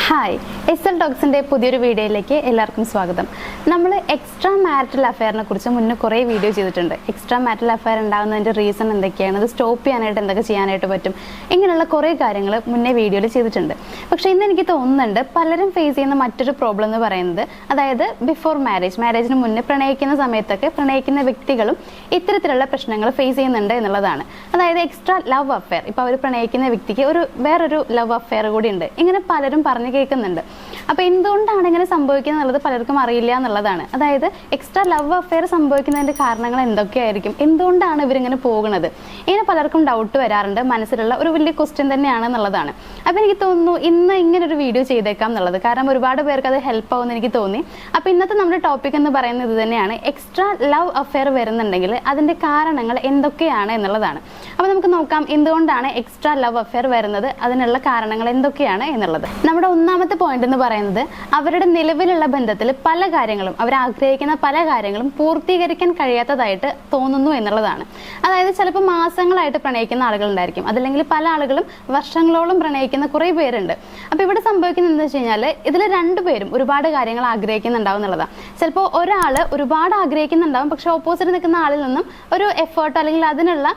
Hi, SL ടോക്സിൻ്റെ പുതിയൊരു വീഡിയോയിലേക്ക് എല്ലാവർക്കും സ്വാഗതം. നമ്മൾ എക്സ്ട്രാ മാരിറ്റൽ അഫെയറിനെ കുറിച്ച് മുന്നേ കുറേ വീഡിയോ ചെയ്തിട്ടുണ്ട്. എക്സ്ട്രാ മാരിറ്റൽ അഫെയർ ഉണ്ടാകുന്നതിൻ്റെ റീസൺ എന്തൊക്കെയാണ്, അത് സ്റ്റോപ്പ് ചെയ്യാനായിട്ട് എന്തൊക്കെ ചെയ്യാനായിട്ട് പറ്റും, ഇങ്ങനെയുള്ള കുറേ കാര്യങ്ങൾ മുന്നേ വീഡിയോയിൽ ചെയ്തിട്ടുണ്ട്. പക്ഷേ ഇന്ന് എനിക്ക് തോന്നുന്നുണ്ട് പലരും ഫേസ് ചെയ്യുന്ന മറ്റൊരു പ്രോബ്ലം എന്ന് പറയുന്നത്, അതായത് ബിഫോർ മാരേജിന് മുന്നേ പ്രണയിക്കുന്ന സമയത്തൊക്കെ പ്രണയിക്കുന്ന വ്യക്തികളും ഇത്തരത്തിലുള്ള പ്രശ്നങ്ങൾ ഫേസ് ചെയ്യുന്നുണ്ട് എന്നുള്ളതാണ്. അതായത് എക്സ്ട്രാ ലവ് അഫെയർ, ഇപ്പോൾ അവർ പ്രണയിക്കുന്ന വ്യക്തിക്ക് വേറൊരു ലവ് അഫെയർ കൂടി ഉണ്ട്, ഇങ്ങനെ പലരും പറഞ്ഞു കേൾക്കുന്നുണ്ട്. അപ്പോൾ എന്തുകൊണ്ടാണ് ഇങ്ങനെ സംഭവിക്കുന്നത് എന്നുള്ളത് പലർക്കും അറിയില്ല എന്നുള്ളതാണ്. അതായത് എക്സ്ട്രാ ലവ് അഫെയർ സംഭവിക്കുന്നതിൻ്റെ കാരണങ്ങൾ എന്തൊക്കെയായിരിക്കും, എന്തുകൊണ്ടാണ് ഇവരിങ്ങനെ പോകുന്നത്, ഇങ്ങനെ പലർക്കും ഡൗട്ട് വരാറുണ്ട്. മനസ്സിലുള്ള ഒരു വലിയ ക്വസ്റ്റ്യൻ തന്നെയാണ് എന്നുള്ളതാണ്. അപ്പോൾ എനിക്ക് തോന്നുന്നു ഇന്ന് ഇങ്ങനൊരു വീഡിയോ ചെയ്തേക്കാം എന്നുള്ളത്, കാരണം ഒരുപാട് പേർക്ക് അത് ഹെൽപ്പ് ആവുമെന്ന് എനിക്ക് തോന്നി. അപ്പോൾ ഇന്നത്തെ നമ്മുടെ ടോപ്പിക് എന്ന് പറയുന്നത് ഇത് തന്നെയാണ്, എക്സ്ട്രാ ലവ് അഫെയർ വരുന്നുണ്ടെങ്കിൽ അതിൻ്റെ കാരണങ്ങൾ എന്തൊക്കെയാണ് എന്നുള്ളതാണ്. അപ്പോൾ നമുക്ക് നോക്കാം എന്തുകൊണ്ടാണ് എക്സ്ട്രാ ലവ് അഫെയർ വരുന്നത്, അതിനുള്ള കാരണങ്ങൾ എന്തൊക്കെയാണ് എന്നുള്ളത്. നമ്മുടെ ഒന്നാമത്തെ പോയിന്റ് എന്ന് പറയുന്നത്, അവരുടെ നിലവിലുള്ള ബന്ധത്തിൽ പല കാര്യങ്ങളും, അവർ ആഗ്രഹിക്കുന്ന പല കാര്യങ്ങളും പൂർത്തീകരിക്കാൻ കഴിയാത്തതായിട്ട് തോന്നുന്നു എന്നുള്ളതാണ്. അതായത് ചിലപ്പോൾ മാസങ്ങളായിട്ട് പ്രണയിക്കുന്ന ആളുകളുണ്ടായിരിക്കും, അതല്ലെങ്കിൽ പല ആളുകളും വർഷങ്ങളോളം പ്രണയിക്കുന്ന കുറേ പേരുണ്ട്. അപ്പോൾ ഇവിടെ സംഭവിക്കുന്നത് എന്താ വെച്ച് കഴിഞ്ഞാൽ, ഇതിൽ രണ്ടുപേരും ഒരുപാട് കാര്യങ്ങൾ ആഗ്രഹിക്കുന്നുണ്ടാവും എന്നുള്ളതാണ്. ചിലപ്പോൾ ഒരാൾ ഒരുപാട് ആഗ്രഹിക്കുന്നുണ്ടാവും, പക്ഷെ ഓപ്പോസിറ്റ് നിൽക്കുന്ന ആളിൽ നിന്നും ഒരു എഫേർട്ട് അല്ലെങ്കിൽ അതിനുള്ള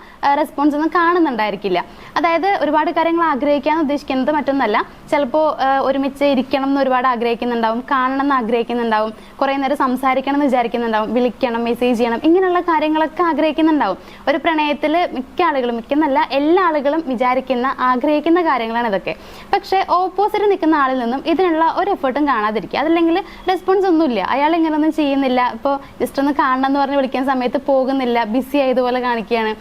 റെസ്പോൺസ് ഒന്നും കാണുന്നുണ്ടായിരിക്കില്ല. അതായത് ഒരുപാട് കാര്യങ്ങൾ ആഗ്രഹിക്കാൻ ഉദ്ദേശിക്കുന്നത് മറ്റൊന്നല്ല, ചിലപ്പോൾ ഒരുമിച്ച് ഇരിക്കണം എന്ന് ഒരുപാട് ആഗ്രഹിക്കുന്നുണ്ടാവും, കാണണം എന്ന് ആഗ്രഹിക്കുന്നുണ്ടാവും, കുറേ നേരം സംസാരിക്കണം എന്ന് വിചാരിക്കുന്നുണ്ടാവും, വിളിക്കണം, മെസ്സേജ് ചെയ്യണം, ഇങ്ങനെയുള്ള കാര്യങ്ങളൊക്കെ ആഗ്രഹിക്കുന്നുണ്ടാവും. ഒരു പ്രണയത്തിൽ മിക്കെന്നല്ല എല്ലാ ആളുകളും വിചാരിക്കുന്ന ആഗ്രഹിക്കുന്ന കാര്യങ്ങളാണ് ഇതൊക്കെ. പക്ഷേ ഓപ്പോസിറ്റ് നിൽക്കുന്ന ആളിൽ നിന്നും ഇതിനുള്ള ഒരു എഫേർട്ടും കാണാതിരിക്കുക, അതല്ലെങ്കിൽ റെസ്പോൺസ് ഒന്നുമില്ല, അയാൾ ഇങ്ങനെയൊന്നും ചെയ്യുന്നില്ല, ഇപ്പോൾ ജസ്റ്റ് ഒന്ന് കാണണം എന്ന് പറഞ്ഞ് വിളിക്കുന്ന സമയത്ത് പോകുന്നില്ല, ബിസി ആയതുപോലെ കാണിക്കുകയാണ്,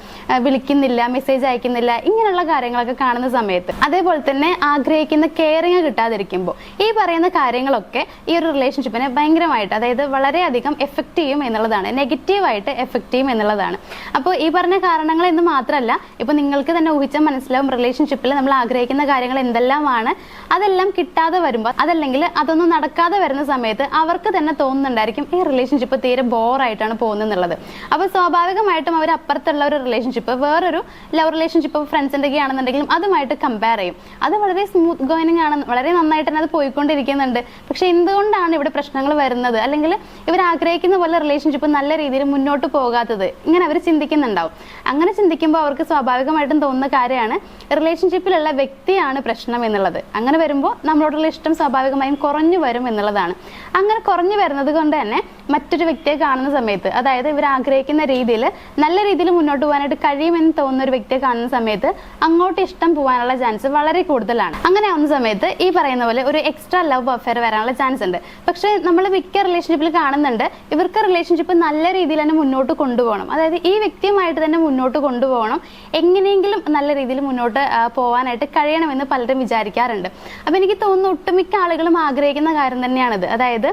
വിളിക്കുന്നില്ല, മെസ്സേജ് അയക്കുന്നില്ല, ഇങ്ങനെയുള്ള കാര്യങ്ങളൊക്കെ കാണുന്ന സമയത്ത്, അതേപോലെ തന്നെ ആഗ്രഹിക്കുന്ന കെയറിങ് കിട്ടാതിരിക്കുമ്പോൾ ഈ പറയുന്ന കാര്യങ്ങളൊക്കെ ഈ ഒരു റിലേഷൻഷിപ്പിനെ ഭയങ്കരമായിട്ട്, അതായത് വളരെയധികം എഫക്റ്റ് ചെയ്യും എന്നുള്ളതാണ്, നെഗറ്റീവായിട്ട് എഫക്റ്റ് ചെയ്യും എന്നുള്ളതാണ്. അപ്പോൾ ഈ പറഞ്ഞ കാരണങ്ങൾ എന്ന് മാത്രമല്ല, ഇപ്പോൾ നിങ്ങൾക്ക് തന്നെ ഊഹിച്ചാൽ മനസ്സിലാവും, റിലേഷൻഷിപ്പിൽ നമ്മൾ ആഗ്രഹിക്കുന്ന കാര്യങ്ങൾ എന്തെല്ലാമാണ്, അതെല്ലാം കിട്ടാതെ വരുമ്പോൾ, അതല്ലെങ്കിൽ അതൊന്നും നടക്കാതെ വരുന്ന സമയത്ത് അവർക്ക് തന്നെ തോന്നുന്നുണ്ടായിരിക്കും ഈ റിലേഷൻഷിപ്പ് തീരെ ബോറായിട്ടാണ് പോകുന്നത്. അപ്പോൾ സ്വാഭാവികമായിട്ടും അവർ അപ്പുറത്തുള്ള ഒരു റിലേഷൻഷിപ്പ്, വേറൊരു ലവ് റിലേഷൻഷിപ്പ് ഫ്രണ്ട്സിൻ്റെ ഒക്കെ ആണെന്നുണ്ടെങ്കിലും അതുമായിട്ട് കമ്പയർ ചെയ്യും. അത് വളരെ സ്മൂത്ത് ഗോയിങ് ആണ്, വളരെ നന്നായിട്ട് തന്നെ അത് പോയിക്കൊണ്ടിരിക്കുന്നുണ്ട്. പക്ഷെ എന്തുകൊണ്ടാണ് ഇവിടെ പ്രശ്നങ്ങൾ വരുന്നത്, അല്ലെങ്കിൽ ഇവർ ആഗ്രഹിക്കുന്ന പോലെ റിലേഷൻഷിപ്പ് നല്ല രീതിയിൽ മുന്നോട്ട് പോകാത്തത്, ഇങ്ങനെ അവർ ചിന്തിക്കുന്നുണ്ടാവും. അങ്ങനെ ചിന്തിക്കുമ്പോൾ അവർക്ക് സ്വാഭാവികമായിട്ടും തോന്നുന്ന കാര്യമാണ് റിലേഷൻഷിപ്പിലുള്ള വ്യക്തിയാണ് പ്രശ്നം എന്നുള്ളത്. അങ്ങനെ വരുമ്പോൾ നമ്മളോടുള്ള ഇഷ്ടം സ്വാഭാവികമായും കുറഞ്ഞു വരും എന്നുള്ളതാണ്. അങ്ങനെ കുറഞ്ഞു വരുന്നത് കൊണ്ട് തന്നെ മറ്റൊരു വ്യക്തിയെ കാണുന്ന സമയത്ത്, അതായത് ഇവർ ആഗ്രഹിക്കുന്ന രീതിയിൽ നല്ല രീതിയിൽ മുന്നോട്ട് പോകാനായിട്ട് കഴിയുമെന്ന് തോന്നുന്ന ഒരു വ്യക്തിയെ കാണുന്ന സമയത്ത് അങ്ങോട്ട് ഇഷ്ടം പോകാനുള്ള ചാൻസ് വളരെ കൂടുതലാണ്. അങ്ങനെ ആവുന്ന സമയത്ത് ഈ പറയുന്ന പോലെ ഒരു എക്സ്ട്രാ ലവ് അഫെയർ വരാനുള്ള ചാൻസ് ഉണ്ട്. പക്ഷേ നമ്മൾ മിക്ക റിലേഷൻഷിപ്പിൽ കാണുന്നുണ്ട്, ഇവർക്ക് റിലേഷൻഷിപ്പ് നല്ല രീതിയിൽ തന്നെ മുന്നോട്ട് കൊണ്ടുപോകണം, അതായത് ഈ വ്യക്തിയുമായിട്ട് തന്നെ മുന്നോട്ട് കൊണ്ടുപോകണം, എങ്ങനെയെങ്കിലും നല്ല രീതിയിൽ മുന്നോട്ട് പോകാനായിട്ട് കഴിയണമെന്ന് പലരും വിചാരിക്കാറുണ്ട്. അപ്പോൾ എനിക്ക് തോന്നുന്നു ഒട്ടുമിക്ക ആളുകളും ആഗ്രഹിക്കുന്ന കാര്യം തന്നെയാണിത്. അതായത്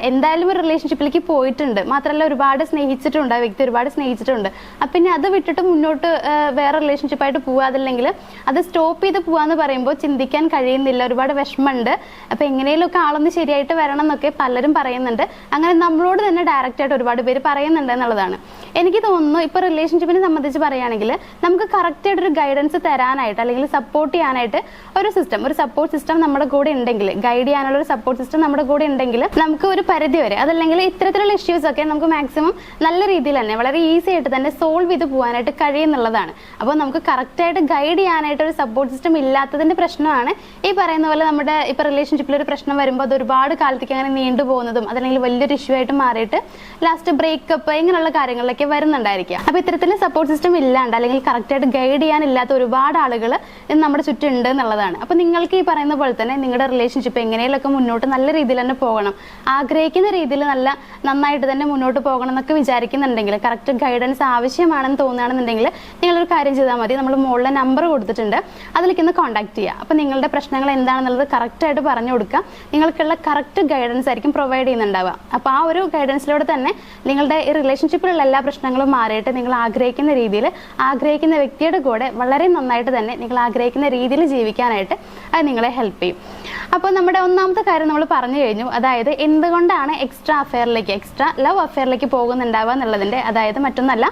എന്തായാലും ഒരു റിലേഷൻഷിപ്പിലേക്ക് പോയിട്ടുണ്ട്, മാത്രമല്ല ഒരുപാട് സ്നേഹിച്ചിട്ടുണ്ട്, ആ വ്യക്തി ഒരുപാട് സ്നേഹിച്ചിട്ടുണ്ട്, പിന്നെ അത് വിട്ടിട്ട് മുന്നോട്ട് വേറെ റിലേഷൻഷിപ്പായിട്ട് പോവുക, അതല്ലെങ്കിൽ അത് സ്റ്റോപ്പ് ചെയ്ത് പോകാന്ന് പറയുമ്പോൾ ചിന്തിക്കാൻ കഴിയുന്നില്ല, ഒരുപാട് വിഷമമുണ്ട്. അപ്പോൾ എങ്ങനെയൊക്കെ ആളൊന്ന് ശരിയായിട്ട് വരണം എന്നൊക്കെ പലരും പറയുന്നുണ്ട്. അങ്ങനെ നമ്മളോട് തന്നെ ഡയറക്റ്റ് ആയിട്ട് ഒരുപാട് പേര് പറയുന്നുണ്ട് എന്നുള്ളതാണ്. എനിക്ക് തോന്നുന്നു ഇപ്പോൾ റിലേഷൻഷിപ്പിനെ സംബന്ധിച്ച് പറയുകയാണെങ്കിൽ നമുക്ക് കറക്റ്റ് ആയിട്ടൊരു ഗൈഡൻസ് തരാനായിട്ട്, അല്ലെങ്കിൽ സപ്പോർട്ട് ചെയ്യാനായിട്ട് ഒരു സപ്പോർട്ട് സിസ്റ്റം നമ്മുടെ കൂടെ ഉണ്ടെങ്കിൽ, ഗൈഡ് ചെയ്യാനുള്ള ഒരു സപ്പോർട്ട് സിസ്റ്റം നമ്മുടെ കൂടെ ഉണ്ടെങ്കിൽ നമുക്ക് ഒരു പരിധി വരെ, അതല്ലെങ്കിൽ ഇത്തരത്തിലുള്ള ഇഷ്യൂസ് ഒക്കെ നമുക്ക് മാക്സിമം നല്ല രീതിയിൽ തന്നെ വളരെ ഈസി ആയിട്ട് തന്നെ സോൾവ് ചെയ്ത് പോകാനായിട്ട് കഴിയുന്നുള്ളതാണ്. അപ്പോൾ നമുക്ക് കറക്റ്റായിട്ട് ഗൈഡ് ചെയ്യാനായിട്ട് ഒരു സപ്പോർട്ട് സിസ്റ്റം ഇല്ലാത്തതിൻ്റെ പ്രശ്നമാണ് ഈ പറയുന്ന പോലെ നമ്മുടെ ഇപ്പോൾ റിലേഷൻഷിപ്പിൽ ഒരു പ്രശ്നം വരുമ്പോൾ അത് ഒരുപാട് കാലത്തേക്ക് അങ്ങനെ നീണ്ടു പോകുന്നതും, അതല്ലെങ്കിൽ വലിയൊരു ഇഷ്യൂ ആയിട്ട് മാറിയിട്ട് ലാസ്റ്റ് ബ്രേക്കപ്പ് ഇങ്ങനെയുള്ള കാര്യങ്ങളിലൊക്കെ വരുന്നുണ്ടായിരിക്കുക. അപ്പോൾ ഇത്തരത്തിൽ സപ്പോർട്ട് സിസ്റ്റം ഇല്ലാണ്ട്, അല്ലെങ്കിൽ കറക്റ്റായിട്ട് ഗൈഡ് ചെയ്യാനില്ലാത്ത ഒരുപാട് ആളുകൾ നമ്മുടെ ചുറ്റും ഉണ്ട് എന്നുള്ളതാണ്. അപ്പോൾ നിങ്ങൾക്ക് ഈ പറയുന്ന പോലെ തന്നെ നിങ്ങളുടെ റിലേഷൻഷിപ്പ് എങ്ങനെയൊക്കെ മുന്നോട്ട് നല്ല രീതിയിൽ തന്നെ പോകണം, ആഗ്രഹിക്കുന്ന രീതിയിൽ നന്നായിട്ട് തന്നെ മുന്നോട്ട് പോകണം എന്നൊക്കെ വിചാരിക്കുന്നുണ്ടെങ്കിൽ, കറക്റ്റ് ഗൈഡൻസ് ആവശ്യമാണെന്ന് തോന്നുകയാണെന്നുണ്ടെങ്കിൽ നിങ്ങളൊരു കാര്യം ചെയ്താൽ മതി. നമ്മൾ മുകളിലെ നമ്പർ കൊടുത്തിട്ടുണ്ട്, അതിലേക്ക് ഒന്ന് കോൺടാക്ട് ചെയ്യുക. അപ്പോൾ നിങ്ങളുടെ പ്രശ്നങ്ങൾ എന്താണെന്നുള്ളത് കറക്റ്റായിട്ട് പറഞ്ഞു കൊടുക്കുക, നിങ്ങൾക്കുള്ള കറക്റ്റ് ഗൈഡൻസ് ആയിരിക്കും പ്രൊവൈഡ് ചെയ്യുന്നുണ്ടാവുക. അപ്പോൾ ആ ഒരു ഗൈഡൻസിലൂടെ തന്നെ നിങ്ങളുടെ ഈ റിലേഷൻഷിപ്പിലുള്ള എല്ലാ പ്രശ്നങ്ങളും മാറിയിട്ട് നിങ്ങൾ ആഗ്രഹിക്കുന്ന രീതിയിൽ, ആഗ്രഹിക്കുന്ന വ്യക്തിയുടെ കൂടെ വളരെ നന്നായിട്ട് തന്നെ നിങ്ങൾ ആഗ്രഹിക്കുന്ന രീതിയിൽ ജീവിക്കാനായിട്ട് അത് നിങ്ങളെ ഹെൽപ്പ് ചെയ്യും. അപ്പോൾ നമ്മുടെ ഒന്നാമത്തെ കാര്യം നമ്മൾ പറഞ്ഞു കഴിഞ്ഞു, അതായത് എന്തുകൊണ്ടാണ് എക്സ്ട്രാ ലവ് അഫെയറിലേക്ക് പോകുന്നുണ്ടാവുക എന്നുള്ളതിൻ്റെ, അതായത് മറ്റൊന്നല്ല,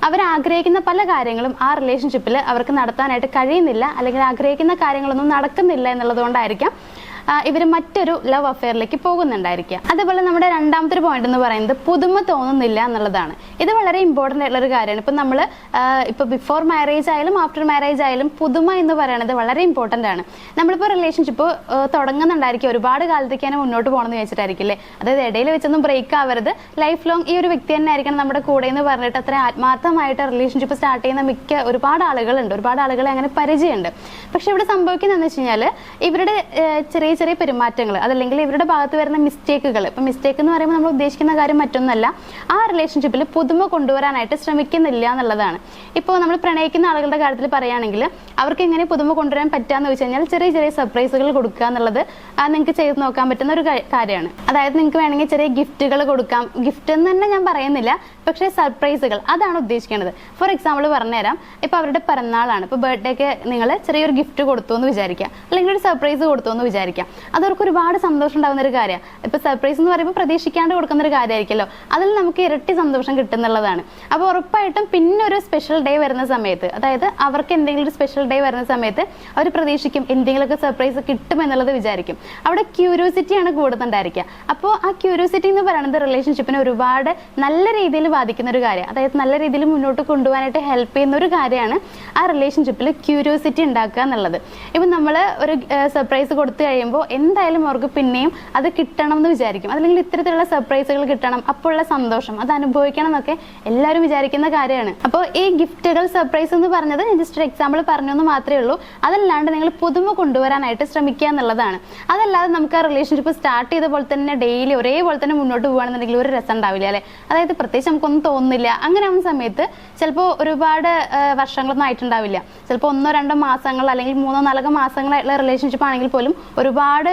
അവർ ആഗ്രഹിക്കുന്ന പല കാര്യങ്ങളും ആ റിലേഷൻഷിപ്പിൽ അവർക്ക് നടത്താനായിട്ട് കഴിയുന്നില്ല, അല്ലെങ്കിൽ ആഗ്രഹിക്കുന്ന കാര്യങ്ങളൊന്നും നടക്കുന്നില്ല എന്നുള്ളതുകൊണ്ടായിരിക്കാം ഇവർ മറ്റൊരു ലവ് അഫെയറിലേക്ക് പോകുന്നുണ്ടായിരിക്കുക. അതുപോലെ നമ്മുടെ രണ്ടാമത്തെ ഒരു പോയിന്റ് എന്ന് പറയുന്നത് പുതുമ തോന്നുന്നില്ല എന്നുള്ളതാണ്. ഇത് വളരെ ഇമ്പോർട്ടൻ്റ് ആയിട്ടുള്ള ഒരു കാര്യമാണ്. ഇപ്പം നമ്മൾ ഇപ്പോൾ ബിഫോർ മാരേജ് ആയാലും ആഫ്റ്റർ മാരേജ് ആയാലും പുതുമ എന്ന് പറയുന്നത് വളരെ ഇമ്പോർട്ടൻ്റ് ആണ്. നമ്മളിപ്പോൾ റിലേഷൻഷിപ്പ് തുടങ്ങുന്നുണ്ടായിരിക്കും, ഒരുപാട് കാലത്തേക്ക് തന്നെ മുന്നോട്ട് പോകണമെന്ന് വെച്ചിട്ടായിരിക്കില്ലേ. അതായത് ഇടയിൽ വെച്ചൊന്നും ബ്രേക്ക് ആവരുത്, ലൈഫ് ലോങ് ഈ ഒരു വ്യക്തി തന്നെ ആയിരിക്കണം നമ്മുടെ കൂടെ എന്ന് പറഞ്ഞിട്ട് അത്ര ആത്മാർത്ഥമായിട്ട് റിലേഷൻഷിപ്പ് സ്റ്റാർട്ട് ചെയ്യുന്ന ഒരുപാട് ആളുകളുണ്ട്, ഒരുപാട് ആളുകളെ അങ്ങനെ പരിചയമുണ്ട്. പക്ഷെ ഇവിടെ സംഭവിക്കുന്നതെന്ന് വെച്ച് കഴിഞ്ഞാൽ ഇവരുടെ ചെറിയ ചെറിയ പെരുമാറ്റങ്ങൾ, അതല്ലെങ്കിൽ ഇവരുടെ ഭാഗത്ത് വരുന്ന മിസ്റ്റേക്കുകൾ. ഇപ്പം മിസ്റ്റേക്ക് എന്ന് പറയുമ്പോൾ നമ്മൾ ഉദ്ദേശിക്കുന്ന കാര്യം മറ്റൊന്നല്ല, ആ റിലേഷൻഷിപ്പിൽ പുതുമ കൊണ്ടുവരാനായിട്ട് ശ്രമിക്കുന്നില്ല എന്നുള്ളതാണ്. ഇപ്പോൾ നമ്മൾ പ്രണയിക്കുന്ന ആളുകളുടെ കാര്യത്തിൽ പറയുകയാണെങ്കിൽ അവർക്ക് എങ്ങനെ പുതുമ കൊണ്ടുവരാൻ പറ്റാന്ന് വെച്ച് കഴിഞ്ഞാൽ ചെറിയ ചെറിയ സർപ്രൈസുകൾ കൊടുക്കുക എന്നുള്ളത് നിങ്ങൾക്ക് ചെയ്ത് നോക്കാൻ പറ്റുന്ന ഒരു കാര്യമാണ്. അതായത് നിങ്ങൾക്ക് വേണമെങ്കിൽ ചെറിയ ഗിഫ്റ്റുകൾ കൊടുക്കാം. ഗിഫ്റ്റ് എന്ന് തന്നെ ഞാൻ പറയുന്നില്ല, പക്ഷേ സർപ്രൈസുകൾ അതാണ് ഉദ്ദേശിക്കുന്നത്. ഫോർ എക്സാമ്പിൾ പറഞ്ഞുതരാം. ഇപ്പോൾ അവരുടെ പിറന്നാളാണ്, ഇപ്പോൾ ബർത്ത്ഡേക്ക് നിങ്ങൾ ചെറിയൊരു ഗിഫ്റ്റ് കൊടുത്തു എന്ന് വിചാരിക്കാം, അല്ലെങ്കിൽ ഒരു സർപ്രൈസ് കൊടുത്തു എന്ന് വിചാരിക്കാം. അതവർക്ക് ഒരുപാട് സന്തോഷം ഉണ്ടാകുന്ന ഒരു കാര്യമാണ്. ഇപ്പോൾ സർപ്രൈസ് എന്ന് പറയുമ്പോൾ പ്രതീക്ഷിക്കാണ്ട് കൊടുക്കുന്ന ഒരു കാര്യമായിരിക്കുമല്ലോ, അതിൽ നമുക്ക് ഇരട്ടി സന്തോഷം കിട്ടുന്നുള്ളതാണ്. അപ്പോൾ ഉറപ്പായിട്ടും പിന്നെ ഒരു സ്പെഷ്യൽ ഡേ വരുന്ന സമയത്ത്, അതായത് അവർക്ക് എന്തെങ്കിലും ഒരു സ്പെഷ്യൽ ഡേ വരുന്ന സമയത്ത് അവർ പ്രതീക്ഷിക്കും എന്തെങ്കിലുമൊക്കെ സർപ്രൈസ് കിട്ടുമെന്നുള്ളത് വിചാരിക്കും. അവിടെ ക്യൂരിയോസിറ്റിയാണ് കൂടുന്നുണ്ടായിരിക്കുക. അപ്പോൾ ആ ക്യൂരിയോസിറ്റി എന്ന് പറയുന്നത് റിലേഷൻഷിപ്പിനെ ഒരുപാട് നല്ല രീതിയിൽ ബാധിക്കുന്ന ഒരു കാര്യം, അതായത് നല്ല രീതിയിൽ മുന്നോട്ട് കൊണ്ടുപോകാനായിട്ട് ഹെൽപ്പ് ചെയ്യുന്ന ഒരു കാര്യമാണ് ആ റിലേഷൻഷിപ്പിൽ ക്യൂരിയോസിറ്റി ഉണ്ടാക്കുക എന്നുള്ളത്. ഇപ്പം നമ്മൾ ഒരു സർപ്രൈസ് കൊടുത്തു കഴിയുമ്പോൾ എന്തായാലും അവർക്ക് പിന്നെയും അത് കിട്ടണം എന്ന് വിചാരിക്കും, അല്ലെങ്കിൽ ഇത്തരത്തിലുള്ള സർപ്രൈസുകൾ കിട്ടണം, അപ്പോഴുള്ള സന്തോഷം അത് അനുഭവിക്കണം എന്നൊക്കെ എല്ലാവരും വിചാരിക്കുന്ന കാര്യമാണ്. അപ്പോൾ ഈ ഗിഫ്റ്റുകൾ, സർപ്രൈസ് എന്ന് പറഞ്ഞത് ഞാൻ ജസ്റ്റ് ഒരു എക്സാമ്പിൾ പറഞ്ഞു എന്ന് മാത്രമേ ഉള്ളൂ. അതല്ലാണ്ട് നിങ്ങൾ പുതുമ കൊണ്ടുവരാനായിട്ട് ശ്രമിക്കുക എന്നുള്ളതാണ്. അതല്ലാതെ നമുക്ക് ആ റിലേഷൻഷിപ്പ് സ്റ്റാർട്ട് ചെയ്ത പോലെ തന്നെ ഡെയിലി ഒരേപോലെ തന്നെ മുന്നോട്ട് പോകുകയാണെന്നുണ്ടെങ്കിൽ ഒരു രസം ഉണ്ടാവില്ല അല്ലേ. അതായത് പ്രത്യേകിച്ച് നമുക്കൊന്നും തോന്നുന്നില്ല. അങ്ങനെ ആവുന്ന സമയത്ത് ചിലപ്പോൾ ഒരുപാട് വർഷങ്ങളൊന്നും ആയിട്ടുണ്ടാവില്ല, ചിലപ്പോൾ 1-2 മാസങ്ങൾ അല്ലെങ്കിൽ 3-4 മാസങ്ങളായിട്ടുള്ള റിലേഷൻഷിപ്പ് ആണെങ്കിൽ പോലും ഒരുപാട്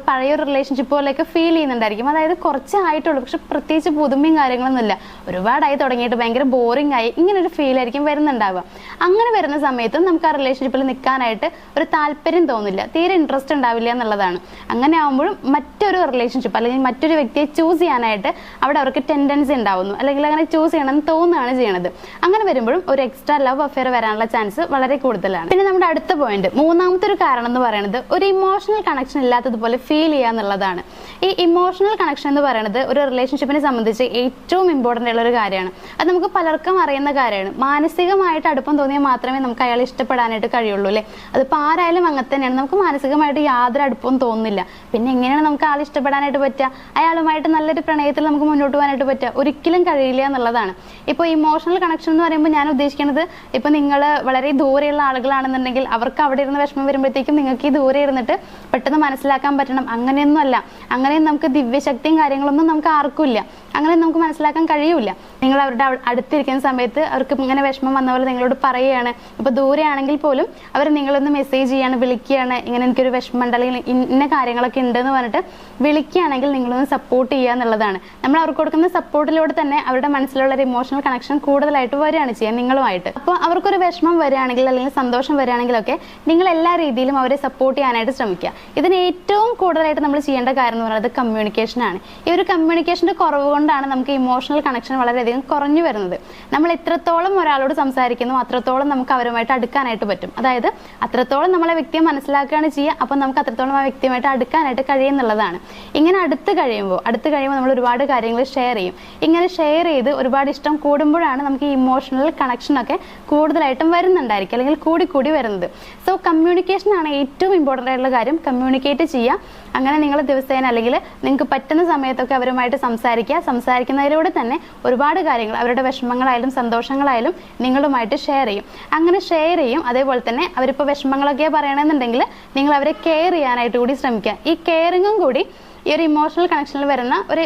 പഴയൊരു റിലേഷൻഷിപ്പ് പോലെയൊക്കെ ഫീൽ ചെയ്യുന്നുണ്ടായിരിക്കും. അതായത് കുറച്ചായിട്ടുള്ളൂ, പക്ഷെ പ്രത്യേകിച്ച് പുതുമയും കാര്യങ്ങളൊന്നുമില്ല, ഒരുപാടായി തുടങ്ങിയിട്ട് ഭയങ്കര ബോറിംഗ് ആയി, ഇങ്ങനെ ഒരു ഫീൽ ആയിരിക്കും വരുന്നുണ്ടാവുക. അങ്ങനെ വരുന്ന സമയത്ത് നമുക്ക് ആ റിലേഷൻഷിപ്പിൽ നിൽക്കാനായിട്ട് ഒരു താല്പര്യം തോന്നില്ല, തീരെ ഇൻട്രസ്റ്റ് ഉണ്ടാവില്ല എന്നുള്ളതാണ്. അങ്ങനെ ആകുമ്പോഴും മറ്റൊരു റിലേഷൻഷിപ്പ് അല്ലെങ്കിൽ മറ്റൊരു വ്യക്തിയെ ചൂസ് ചെയ്യാനായിട്ട് അവിടെ അവർക്ക് ടെൻഡൻസി ഉണ്ടാവുന്നു, അല്ലെങ്കിൽ അങ്ങനെ ചൂസ് ചെയ്യണമെന്ന് തോന്നുകയാണ് ചെയ്യണത്. അങ്ങനെ വരുമ്പോഴും ഒരു എക്സ്ട്രാ ലവ് അഫെയർ വരാനുള്ള ചാൻസ് വളരെ കൂടുതലാണ്. പിന്നെ നമ്മുടെ അടുത്ത പോയിന്റ്, മൂന്നാമത്തെ ഒരു കാരണം എന്ന് പറയുന്നത് ഒരു ഇമോഷണൽ കണക്ഷൻ ഇല്ലാത്തതുപോലെ ഫീൽ ചെയ്യുക എന്നുള്ളതാണ്. ഈ ഇമോഷണൽ കണക്ഷൻ എന്ന് പറയുന്നത് ഒരു റിലേഷൻഷിപ്പിനെ സംബന്ധിച്ച് ഏറ്റവും ഇമ്പോർട്ടൻ്റ് ഉള്ള ഒരു കാര്യമാണ്. അത് നമുക്ക് പലർക്കും അറിയുന്ന കാര്യമാണ്. മാനസികമായിട്ട് അടുപ്പം തോന്നിയാൽ മാത്രമേ നമുക്ക് അയാളെ ഇഷ്ടപ്പെടാനായിട്ട് കഴിയുള്ളൂ അല്ലേ. അതിപ്പോൾ ആരായാലും അങ്ങനെ തന്നെയാണ്. നമുക്ക് മാനസികമായിട്ട് യാതൊരു അടുപ്പവും തോന്നുന്നില്ല, പിന്നെ എങ്ങനെയാണ് നമുക്ക് ആളെ ഇഷ്ടപ്പെടാനായിട്ട് പറ്റുക, അയാളുമായിട്ട് നല്ലൊരു പ്രണയത്തിൽ നമുക്ക് മുന്നോട്ട് പോകാനായിട്ട് പറ്റുക? ഒരിക്കലും കഴിയില്ല എന്നുള്ളതാണ്. ഇപ്പോൾ ഇമോഷണൽ കണക്ഷൻ എന്ന് പറയുമ്പോൾ ഞാൻ ഉദ്ദേശിക്കുന്നത്, ഇപ്പോൾ നിങ്ങൾ വളരെ ദൂരെയുള്ള ആളുകളാണെന്നുണ്ടെങ്കിൽ അവർക്ക് അവിടെ ഇരുന്ന് വിഷമം വരുമ്പോഴത്തേക്കും നിങ്ങൾക്ക് ഈ ദൂരെ ഇരുന്നിട്ട് പെട്ടെന്ന് മനസ്സിലാക്കാൻ പറ്റണം. അങ്ങനെയൊന്നും അല്ല, അങ്ങനെയും നമുക്ക് ദിവ്യശക്തിയും കാര്യങ്ങളൊന്നും നമുക്ക് ആർക്കും ഇല്ല, അങ്ങനെ നമുക്ക് മനസ്സിലാക്കാൻ കഴിയൂല. നിങ്ങൾ അവരുടെ അടുത്തിരിക്കുന്ന സമയത്ത് അവർക്ക് ഇങ്ങനെ വിഷമം വന്ന പോലെ നിങ്ങളോട് പറയുകയാണ്. ഇപ്പോൾ ദൂരെ ആണെങ്കിൽ പോലും അവർ നിങ്ങളൊന്ന് മെസ്സേജ് ചെയ്യാണ്, വിളിക്കുകയാണ്, ഇങ്ങനെ എനിക്കൊരു വിഷമം ഉണ്ട് അല്ലെങ്കിൽ ഇന്ന കാര്യങ്ങളൊക്കെ ഉണ്ടെന്ന് പറഞ്ഞിട്ട് വിളിക്കുകയാണെങ്കിൽ നിങ്ങളൊന്ന് സപ്പോർട്ട് ചെയ്യുക എന്നുള്ളതാണ്. നമ്മൾ അവർക്ക് കൊടുക്കുന്ന സപ്പോർട്ടിലൂടെ തന്നെ അവരുടെ മനസ്സിലുള്ള ഒരു ഇമോഷണൽ കണക്ഷൻ കൂടുതലായിട്ട് വരികയാണ് ചെയ്യുക നിങ്ങളുമായിട്ട്. അപ്പോൾ അവർക്കൊരു വിഷമം വരികയാണെങ്കിൽ അല്ലെങ്കിൽ സന്തോഷം വരികയാണെങ്കിലൊക്കെ നിങ്ങൾ എല്ലാ രീതിയിലും അവരെ സപ്പോർട്ട് ചെയ്യാനായിട്ട് ശ്രമിക്കുക. ഇതിന് ഏറ്റവും കൂടുതലായിട്ട് നമ്മൾ ചെയ്യേണ്ട കാര്യം എന്ന് പറയുന്നത് കമ്മ്യൂണിക്കേഷനാണ്. ഈ ഒരു കമ്മ്യൂണിക്കേഷൻ്റെ കുറവ് കൊണ്ടാണ് നമുക്ക് ഇമോഷണൽ കണക്ഷൻ വളരെയധികം കുറഞ്ഞു വരുന്നത്. നമ്മൾ എത്രത്തോളം ഒരാളോട് സംസാരിക്കുന്നു അത്രത്തോളം നമുക്ക് അവരുമായിട്ട് അടുക്കാനായിട്ട് പറ്റും. അതായത് അത്രത്തോളം നമ്മളെ വ്യക്തിയെ മനസ്സിലാക്കുകയാണ് ചെയ്യുക, അപ്പം നമുക്ക് അത്രത്തോളം ആ വ്യക്തിയുമായിട്ട് അടുക്കാനായിട്ട് കഴിയുന്നുള്ളതാണ്. ഇങ്ങനെ അടുത്ത് കഴിയുമ്പോൾ നമ്മൾ ഒരുപാട് കാര്യങ്ങൾ ഷെയർ ചെയ്യും. ഇങ്ങനെ ഷെയർ ചെയ്ത് ഒരുപാട് ഇഷ്ടം കൂടുമ്പോഴാണ് നമുക്ക് ഈ ഇമോഷണൽ കണക്ഷനൊക്കെ കൂടുതലായിട്ടും വരുന്നുണ്ടായിരിക്കും, അല്ലെങ്കിൽ കൂടി വരുന്നത്. സോ കമ്മ്യൂണിക്കേഷനാണ് ഏറ്റവും ഇമ്പോർട്ടൻ്റ് ആയിട്ടുള്ള കാര്യം. കമ്മ്യൂണിക്കേറ്റ് ചെയ്യുക. അങ്ങനെ നിങ്ങൾ ദിവസേന അല്ലെങ്കിൽ നിങ്ങൾക്ക് പറ്റുന്ന സമയത്തൊക്കെ അവരുമായിട്ട് സംസാരിക്കുന്നതിലൂടെ തന്നെ ഒരുപാട് കാര്യങ്ങൾ, അവരുടെ വിഷമങ്ങളായാലും സന്തോഷങ്ങളായാലും നിങ്ങളുമായിട്ട് ഷെയർ ചെയ്യും. അങ്ങനെ ഷെയർ ചെയ്യും. അതേപോലെ തന്നെ അവരിപ്പോൾ വിഷമങ്ങളൊക്കെ പറയണമെന്നുണ്ടെങ്കിൽ നിങ്ങൾ അവരെ കെയർ ചെയ്യാനായിട്ട് കൂടി ശ്രമിക്കുക. ഈ കെയറിങ്ങും കൂടി ഈ ഒരു ഇമോഷണൽ കണക്ഷനിൽ വരുന്ന ഒരു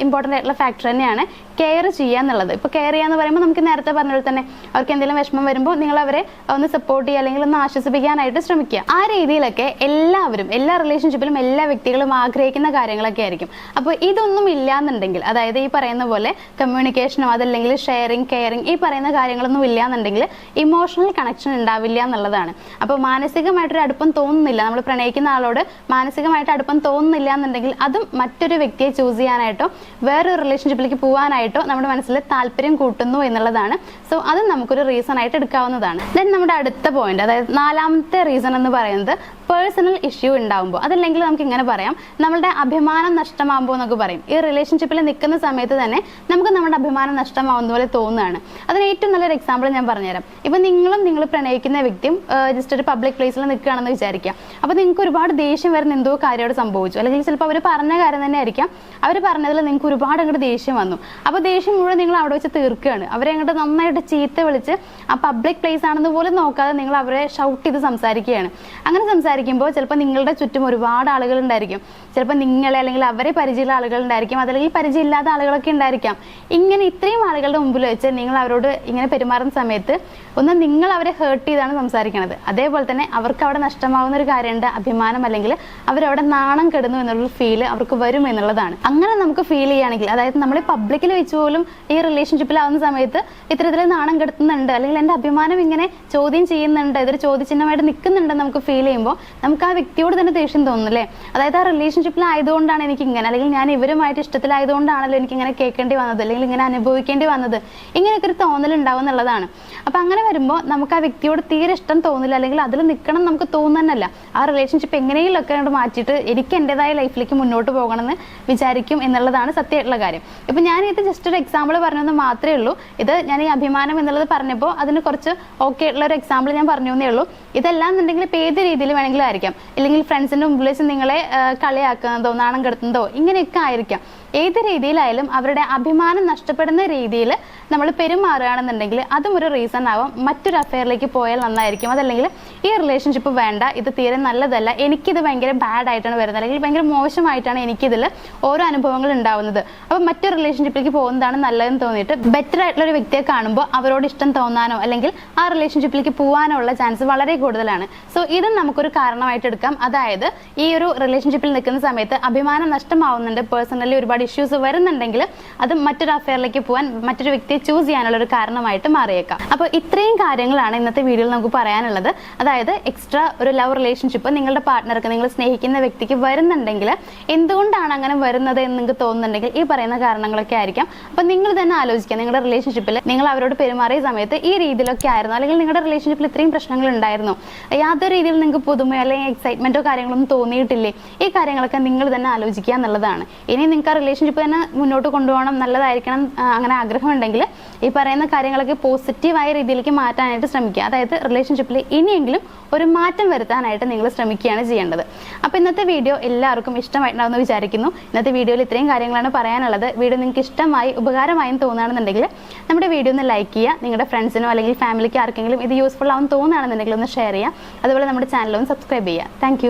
ഇമ്പോർട്ടൻ്റ് ആയിട്ടുള്ള ഫാക്ടർ തന്നെയാണ് കെയർ ചെയ്യുക എന്നുള്ളത്. ഇപ്പോൾ കെയർ ചെയ്യുക എന്ന് പറയുമ്പോൾ നമുക്ക് നേരത്തെ പറഞ്ഞ പോലെ തന്നെ അവർക്ക് എന്തെങ്കിലും വിഷമം വരുമ്പോൾ നിങ്ങൾ അവരെ ഒന്ന് സപ്പോർട്ട് ചെയ്യുക അല്ലെങ്കിൽ ഒന്ന് ആശ്വസിപ്പിക്കാനായിട്ട് ശ്രമിക്കുക. ആ രീതിയിലൊക്കെ എല്ലാ റിലേഷൻഷിപ്പിലും എല്ലാ വ്യക്തികളും ആഗ്രഹിക്കുന്ന കാര്യങ്ങളൊക്കെ ആയിരിക്കും. അപ്പോൾ ഇതൊന്നും ഇല്ലാന്നുണ്ടെങ്കിൽ, അതായത് ഈ പറയുന്ന പോലെ കമ്മ്യൂണിക്കേഷനോ അതല്ലെങ്കിൽ ഷെയറിങ്, കെയറിങ് ഈ പറയുന്ന കാര്യങ്ങളൊന്നും ഇല്ലാന്നുണ്ടെങ്കിൽ ഇമോഷണൽ കണക്ഷൻ ഉണ്ടാവില്ല എന്നുള്ളതാണ്. അപ്പോൾ മാനസികമായിട്ടൊരു അടുപ്പം തോന്നുന്നില്ല, നമ്മൾ പ്രണയിക്കുന്ന ആളോട് മാനസികമായിട്ട് അടുപ്പം തോന്നുന്നില്ല എന്നുണ്ടെങ്കിൽ അതും മറ്റൊരു വ്യക്തിയെ ചൂസ് ചെയ്യാനായിട്ടോ വേറൊരു റിലേഷൻഷിപ്പിലേക്ക് പോകാനായിട്ടോ നമ്മുടെ മനസ്സിൽ താല്പര്യം കൂട്ടുന്നു എന്നുള്ളതാണ്. സോ അത് നമുക്കൊരു റീസൺ ആയിട്ട് എടുക്കാവുന്നതാണ്. ദെൻ നമ്മുടെ അടുത്ത പോയിന്റ്, അതായത് നാലാമത്തെ റീസൺ എന്ന് പറയുന്നത് പേഴ്സണൽ ഇഷ്യൂ ഉണ്ടാകുമ്പോൾ, അതല്ലെങ്കിൽ നമുക്ക് ഇങ്ങനെ പറയാം, നമ്മുടെ അഭിമാനം നഷ്ടമാകുമ്പോൾ എന്നൊക്കെ പറയും. ഈ റിലേഷൻഷിപ്പിൽ നിൽക്കുന്ന സമയത്ത് തന്നെ നമുക്ക് നമ്മുടെ അഭിമാനം നഷ്ടമാവുന്ന പോലെ തോന്നുകയാണ്. അതിന് ഏറ്റവും നല്ലൊരു എക്സാമ്പിൾ ഞാൻ പറഞ്ഞുതരാം. ഇപ്പം നിങ്ങൾ പ്രണയിക്കുന്ന വ്യക്തിയും ജസ്റ്റ് ഒരു പബ്ലിക് പ്ലേസിൽ നിൽക്കുകയാണെന്ന് വിചാരിക്കുക. അപ്പോൾ നിങ്ങൾക്ക് ഒരുപാട് ദേഷ്യം വരുന്ന എന്തോ കാര്യമായിട്ട് സംഭവിച്ചു, അല്ലെങ്കിൽ ചിലപ്പോൾ അവർ പറഞ്ഞ കാര്യം തന്നെ ആയിരിക്കാം, അവർ പറഞ്ഞതിൽ നിങ്ങൾക്ക് ഒരുപാട് അങ്ങോട്ട് ദേഷ്യം വന്നു. അപ്പോൾ ദേഷ്യം മുഴുവൻ നിങ്ങൾ അവിടെ വെച്ച് തീർക്കുകയാണ്. അവരെ അങ്ങോട്ട് നന്നായിട്ട് ചീത്ത വിളിച്ച് ആ പബ്ലിക് പ്ലേസ് ആണെന്ന് പോലും നോക്കാതെ നിങ്ങൾ അവരെ ഷൗട്ട് ചെയ്ത് സംസാരിക്കുകയാണ്. അങ്ങനെ സംസാരിക്കുമ്പോൾ ചിലപ്പോൾ നിങ്ങളുടെ ചുറ്റും ഒരുപാട് ആളുകൾ ഉണ്ടായിരിക്കും. ചിലപ്പോൾ നിങ്ങളെ അല്ലെങ്കിൽ അവരെ പരിചയമുള്ള ആളുകൾ ഉണ്ടായിരിക്കും, അതല്ലെങ്കിൽ പരിചയമില്ലാത്ത ആളുകളൊക്കെ ഉണ്ടായിരിക്കാം. ഇങ്ങനെ ഇത്രയും ആളുകളുടെ മുമ്പിൽ വെച്ച് നിങ്ങൾ അവരോട് ഇങ്ങനെ പെരുമാറുന്ന സമയത്ത് ഒന്ന് നിങ്ങൾ അവരെ ഹേർട്ട് ചെയ്താണ് സംസാരിക്കുന്നത്. അതേപോലെ തന്നെ അവർക്ക് അവിടെ നഷ്ടമാവുന്ന ഒരു കാര്യമുണ്ട്, അഭിമാനം, അല്ലെങ്കിൽ അവരവിടെ നാണം കെടുന്നു എന്നുള്ള ഫീൽ അവർക്ക് വരും എന്നുള്ളതാണ്. അങ്ങനെ നമുക്ക് ഫീൽ ചെയ്യുകയാണെങ്കിൽ, അതായത് നമ്മൾ പബ്ലിക്കിൽ വെച്ച് പോലും ഈ റിലേഷൻഷിപ്പിലാവുന്ന സമയത്ത് ഇത്തരത്തിൽ നാണം കെടുത്തുന്നുണ്ട്, അല്ലെങ്കിൽ എൻ്റെ അഭിമാനം ഇങ്ങനെ ചോദ്യം ചെയ്യുന്നുണ്ട്, ഇതൊരു ചോദ്യചിഹ്നമായിട്ട് നിൽക്കുന്നുണ്ടെന്ന് നമുക്ക് ഫീൽ ചെയ്യുമ്പോൾ നമുക്ക് ആ വ്യക്തിയോട് തന്നെ ദേഷ്യം തോന്നുന്നല്ലേ. അതായത് ആ റിലേഷൻഷിപ്പിലായതുകൊണ്ടാണ് എനിക്ക് ഇങ്ങനെ, അല്ലെങ്കിൽ ഞാൻ ഇവരുമായിട്ട് ഇഷ്ടത്തിലായതുകൊണ്ടാണല്ലോ എനിക്ക് ഇങ്ങനെ കേൾക്കേണ്ടി വന്നത്, അല്ലെങ്കിൽ ഇങ്ങനെ അനുഭവിക്കേണ്ടി വന്നത്, ഇങ്ങനെയൊക്കെ ഒരു തോന്നൽ ഉണ്ടാവും എന്നുള്ളതാണ്. അപ്പം അങ്ങനെ വരുമ്പോൾ നമുക്ക് ആ വ്യക്തിയോട് തീരെ ഇഷ്ടം തോന്നില്ല, അല്ലെങ്കിൽ അതിൽ നിൽക്കണം നമുക്ക് തോന്നുന്നതല്ല. ആ റിലേഷൻഷിപ്പ് എങ്ങനെയൊക്കെ മാറ്റിയിട്ട് എനിക്ക് എൻ്റെതായ ലൈഫിലേക്ക് മുന്നോട്ട് പോകണമെന്ന് വിചാരിക്കും എന്നുള്ളതാണ് സത്യമായിട്ടുള്ള കാര്യം. ഇപ്പം ഞാൻ ഇത് ജസ്റ്റ് ഒരു എക്സാമ്പിൾ പറഞ്ഞെന്ന് മാത്രമേ ഉള്ളൂ. ഇത് ഞാൻ ഈ അഭിമാനം എന്നുള്ളത് പറഞ്ഞപ്പോൾ അതിന് കുറച്ച് ഓക്കെ ഉള്ള ഒരു എക്സാമ്പിൾ ഞാൻ പറഞ്ഞു എന്നേ ഉള്ളൂ. ഇതെല്ലാം എന്നുണ്ടെങ്കിൽ ഇപ്പോൾ ഏത് രീതിയിൽ വേണമെങ്കിലും ആയിരിക്കാം, അല്ലെങ്കിൽ ഫ്രണ്ട്സിൻ്റെ മുമ്പിൽ വെച്ച് നിങ്ങളെ കളിയാക്കുന്നതോ നാണം കെടുത്തുന്നതോ ഇങ്ങനെയൊക്കെ ആയിരിക്കാം. ഏത് രീതിയിലായാലും അവരുടെ അഭിമാനം നഷ്ടപ്പെടുന്ന രീതിയിൽ നമ്മൾ പെരുമാറുകയാണെന്നുണ്ടെങ്കിൽ അതും ഒരു റീസൺ ആവും മറ്റൊരു അഫെയറിലേക്ക് പോയാൽ നന്നായിരിക്കും. അതല്ലെങ്കിൽ ഈ റിലേഷൻഷിപ്പ് വേണ്ട, ഇത് തീരെ നല്ലതല്ല, എനിക്കിത് ഭയങ്കര ബാഡ് ആയിട്ടാണ് വരുന്നത്, അല്ലെങ്കിൽ ഭയങ്കര മോശമായിട്ടാണ് എനിക്കിതിൽ ഓരോ അനുഭവങ്ങൾ ഉണ്ടാവുന്നത്, അപ്പം മറ്റൊരു റിലേഷൻഷിപ്പിലേക്ക് പോകുന്നതാണ് നല്ലതെന്ന് തോന്നിയിട്ട് ബെറ്റർ ആയിട്ടുള്ള ഒരു വ്യക്തിയെ കാണുമ്പോൾ അവരോട് ഇഷ്ടം തോന്നാനോ അല്ലെങ്കിൽ ആ റിലേഷൻഷിപ്പിലേക്ക് പോകാനോ ഉള്ള ചാൻസ് വളരെ കൂടുതലാണ്. സോ ഇതും നമുക്കൊരു കാരണമായിട്ട് എടുക്കാം. അതായത് ഈ ഒരു റിലേഷൻഷിപ്പിൽ നിൽക്കുന്ന സമയത്ത് അഭിമാനം നഷ്ടമാവുന്നുണ്ട്, പേഴ്സണലി ഒരുപാട് ഇഷ്യൂസ് വരുന്നുണ്ടെങ്കിൽ അത് മറ്റൊരു അഫെയറിലേക്ക് പോകാൻ, മറ്റൊരു വ്യക്തിയെ ചൂസ് ചെയ്യാനുള്ള ഒരു കാരണമായിട്ട് മാറിയേക്കാം. അപ്പോൾ ഇത്രയും കാര്യങ്ങളാണ് ഇന്നത്തെ വീഡിയോയിൽ നമുക്ക് പറയാനുള്ളത്. അതായത് എക്സ്ട്രാ ഒരു ലവ് റിലേഷൻഷിപ്പ് നിങ്ങളുടെ പാർട്ട്ണർക്ക്, നിങ്ങൾ സ്നേഹിക്കുന്ന വ്യക്തിക്ക് വരുന്നുണ്ടെങ്കിൽ എന്തുകൊണ്ടാണ് അങ്ങനെ വരുന്നത് എന്ന് നിങ്ങൾക്ക് തോന്നുന്നുണ്ടെങ്കിൽ ഈ പറയുന്ന കാരണങ്ങളൊക്കെ ആയിരിക്കാം. അപ്പോൾ നിങ്ങൾ തന്നെ ആലോചിക്കുക, നിങ്ങളുടെ റിലേഷൻഷിപ്പിൽ നിങ്ങൾ അവരോട് പെരുമാറിയ സമയത്ത് ഈ രീതിയിലൊക്കെ ആയിരുന്നു, അല്ലെങ്കിൽ നിങ്ങളുടെ റിലേഷൻഷിപ്പിൽ ഇത്രയും പ്രശ്നങ്ങൾ ഉണ്ടായിരുന്നു, യാതൊരു രീതിയിൽ നിങ്ങൾക്ക് പുതുമയോ അല്ലെങ്കിൽ എക്സൈറ്റ്മെന്റോ കാര്യങ്ങളൊന്നും തോന്നിയിട്ടില്ലേ, ഈ കാര്യങ്ങളൊക്കെ നിങ്ങൾ തന്നെ ആലോചിക്കുക എന്നുള്ളതാണ്. ഇനി നിങ്ങൾക്ക് ആ റിലേഷൻഷിപ്പ് തന്നെ മുന്നോട്ട് കൊണ്ടുപോകണം, നല്ലതായിരിക്കണം, അങ്ങനെ ആഗ്രഹമുണ്ടെങ്കിൽ ഈ പറയുന്ന കാര്യങ്ങളൊക്കെ പോസിറ്റീവായ രീതിയിലേക്ക് മാറ്റാനായിട്ട് ശ്രമിക്കുക. അതായത് റിലേഷൻഷിപ്പിൽ ഇനിയെങ്കിലും ഒരു മാറ്റം വരുത്താനായിട്ട് നിങ്ങൾ ശ്രമിക്കുകയാണ് ചെയ്യേണ്ടത്. അപ്പോൾ ഇന്നത്തെ വീഡിയോ എല്ലാവർക്കും ഇഷ്ടമായിട്ടുണ്ടാവുമെന്ന് വിചാരിക്കുന്നു. ഇന്നത്തെ വീഡിയോയിൽ ഇത്രയും കാര്യങ്ങളാണ് പറയാനുള്ളത്. വീഡിയോ നിങ്ങൾക്ക് ഇഷ്ടമായി ഉപകാരമായും തോന്നുകയാണെന്നുണ്ടെങ്കിൽ നമ്മുടെ വീഡിയോ ഒന്ന് ലൈക്ക് ചെയ്യുക, നിങ്ങളുടെ ഫ്രണ്ട്സിനോ അല്ലെങ്കിൽ ഫാമിലിക്ക് ആർക്കെങ്കിലും ഇത് യൂസ്ഫുൾ ആവും തോന്നുകയാണെന്നുണ്ടെങ്കിൽ ഒന്ന് ഷെയർ ചെയ്യുക, അതുപോലെ നമ്മുടെ ചാനലും സബ്സ്ക്രൈബ് ചെയ്യുക. താങ്ക്